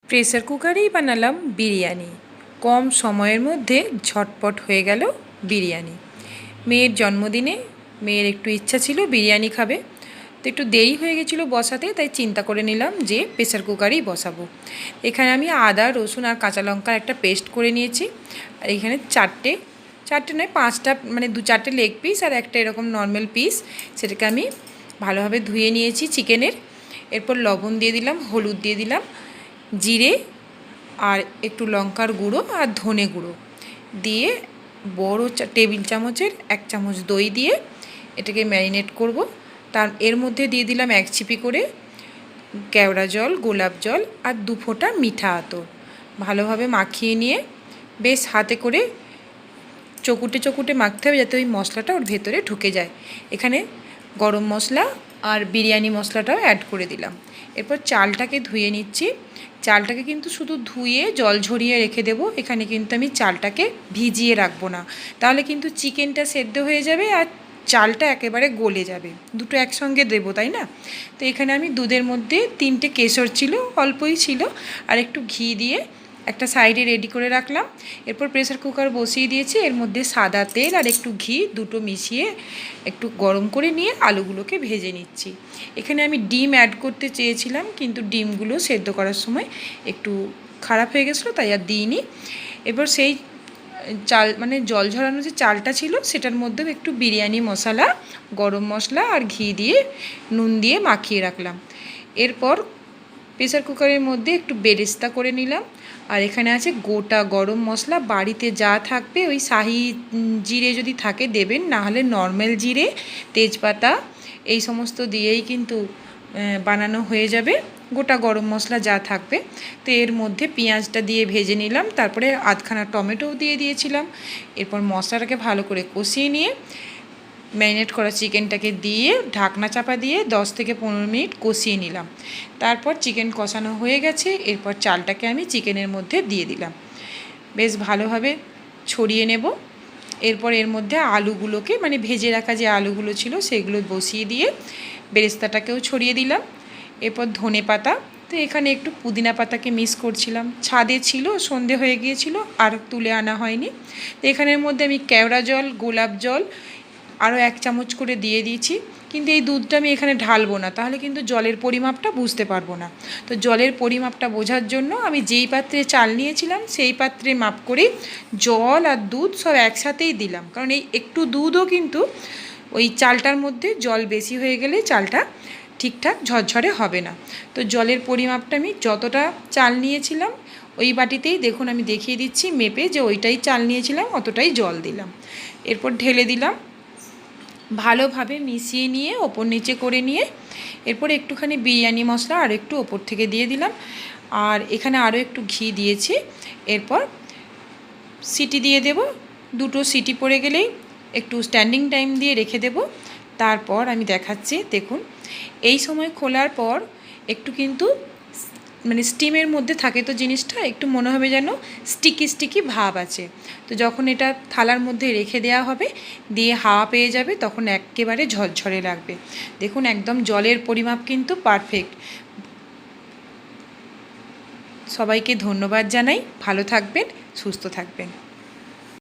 Pressure কুকারেই বানালাম বিরিয়ানি। কম সময়ের মধ্যে ঝটপট হয়ে গেল বিরিয়ানি। মেয়ের জন্মদিনে মেয়ের একটু ইচ্ছা ছিল বিরিয়ানি খাবে, তো একটু দেরি হয়ে গেছিলো বসাতে, তাই চিন্তা করে নিলাম যে প্রেসার কুকারেই বসাবো। এখানে আমি আদা, রসুন আর কাঁচা লঙ্কার একটা পেস্ট করে নিয়েছি। আর এখানে চারটে নয় 5টা, মানে 2-4টে লেগ পিস আর একটা এরকম নর্মাল পিস, সেটাকে আমি ভালোভাবে ধুয়ে নিয়েছি চিকেনের। এরপর লবণ দিয়ে দিলাম, হলুদ দিয়ে দিলাম, জিরে আর একটু লঙ্কার গুঁড়ো আর ধনে গুঁড়ো দিয়ে বড় টেবিল চামচের 1 চামচ দই দিয়ে এটাকে ম্যারিনেট করব। এর মধ্যে দিয়ে দিলাম 1 ছিপি করে কেওড়া জল, গোলাপ জল আর 2 ফোঁটা মিঠা আতর। ভালোভাবে মাখিয়ে নিয়ে বেশ হাতে করে চকুটে মাখতে হবে, যাতে ওই মশলাটা ওর ভেতরে ঢুকে যায়। এখানে গরম মশলা আর বিরিয়ানি মশলাটাও অ্যাড করে দিলাম। এরপর চালটাকে ধুয়ে নিচ্ছি। চালটাকে কিন্তু শুধু ধুয়ে জল ঝরিয়ে রেখে দেবো। এখানে কিন্তু আমি চালটাকে ভিজিয়ে রাখবো না, তাহলে কিন্তু চিকেনটা সেদ্ধ হয়ে যাবে আর চালটা একেবারে গলে যাবে। দুটো একসঙ্গে দেবো, তাই না? তো এখানে আমি দুধের মধ্যে 3টে কেশর ছিল, অল্পই ছিল, আর একটু ঘি দিয়ে একটা সাইডে রেডি করে রাখলাম। এরপর প্রেসার কুকার বসিয়ে দিয়েছি। এর মধ্যে সাদা তেল আর একটু ঘি দুটো মিশিয়ে একটু গরম করে নিয়ে আলুগুলোকে ভেজে নিচ্ছি। এখানে আমি ডিম অ্যাড করতে চেয়েছিলাম, কিন্তু ডিমগুলো সেদ্ধ করার সময় একটু খারাপ হয়ে গেছিলো, তাই আর দিইনি। এবার সেই চাল, মানে জল ঝরানো যে চালটা ছিল, সেটার মধ্যেও একটু বিরিয়ানি মশলা, গরম মশলা আর ঘি দিয়ে নুন দিয়ে মাখিয়ে রাখলাম। এরপর প্রেসার কুকারের মধ্যে একটু বেরেস্তা করে নিলাম। আর এখানে আছে গোটা গরম মশলা, বাড়িতে যা থাকবে, ওই শাহি জিরে যদি থাকে দেবেন, না হলে নর্মাল জিরে, তেজপাতা এই সমস্ত দিয়েই কিন্তু বানানো হয়ে যাবে। গোটা গরম মশলা যা থাকবে। তো এর মধ্যে পেঁয়াজটা দিয়ে ভেজে নিলাম, তারপরে আধখানা টমেটোও দিয়ে দিয়েছিলাম। এরপর মশলাটাকে ভালো করে কষিয়ে নিয়ে ম্যারিনেট করা চিকেনটাকে দিয়ে ঢাকনা চাপা দিয়ে 10 থেকে 15 মিনিট কষিয়ে নিলাম। তারপর চিকেন কষানো হয়ে গেছে। এরপর চালটাকে আমি চিকেনের মধ্যে দিয়ে দিলাম, বেশ ভালোভাবে ছড়িয়ে নেব। এরপর এর মধ্যে আলুগুলোকে, মানে ভেজে রাখা যে আলুগুলো ছিল সেগুলো বসিয়ে দিয়ে বেরেস্তাটাকেও ছড়িয়ে দিলাম। এরপর ধনে পাতা, তো এখানে একটু পুদিনা পাতাকে মিক্স করছিলাম, ছাদে ছিল, সন্ধে হয়ে গিয়েছিল আর তুলে আনা হয়নি। তো এখানের মধ্যে আমি কেওড়া জল, গোলাপ জল আরও 1 চামচ করে দিয়ে দিয়েছি। কিন্তু এই দুধটা আমি এখানে ঢালবো না, তাহলে কিন্তু জলের পরিমাপটা বুঝতে পারবো না। তো জলের পরিমাপটা বোঝার জন্য আমি যেই পাত্রে চাল নিয়েছিলাম সেই পাত্রে মাপ করেই জল আর দুধ সব একসাথেই দিলাম, কারণ এই একটু দুধও কিন্তু ওই চালটার মধ্যে জল বেশি হয়ে গেলে চালটা ঠিকঠাক ঝরঝরে হবে না। তো জলের পরিমাপটা আমি যতটা চাল নিয়েছিলাম ওই বাটিতেই, দেখুন আমি দেখিয়ে দিচ্ছি মেপে, যে ওইটাই চাল নিয়েছিলাম অতটাই জল দিলাম। এরপর ঢেলে দিলাম, ভালোভাবে মিশিয়ে নিয়ে ওপর নিচে করে নিয়ে এরপর একটুখানি বিরিয়ানি মশলা আর একটু ওপর থেকে দিয়ে দিলাম। আর এখানে আরও একটু ঘি দিয়েছি। এরপর সিটি দিয়ে দেব। 2টো সিটি পড়ে গেলেই একটু স্ট্যান্ডিং টাইম দিয়ে রেখে দেব। তারপর আমি দেখাচ্ছি, দেখুন এই সময় খোলার পর একটু কিন্তু মানে স্টিমের মধ্যে থাকে, তো জিনিসটা একটু মনে হবে যেন স্টিকি ভাব আছে। তো যখন এটা থালার মধ্যে রেখে দেওয়া হবে, দিয়ে হাওয়া পেয়ে যাবে, তখন একেবারে ঝরঝরে লাগবে। দেখুন একদম জলের পরিমাপ কিন্তু পারফেক্ট। সবাইকে ধন্যবাদ জানাই। ভালো থাকবেন, সুস্থ থাকবেন।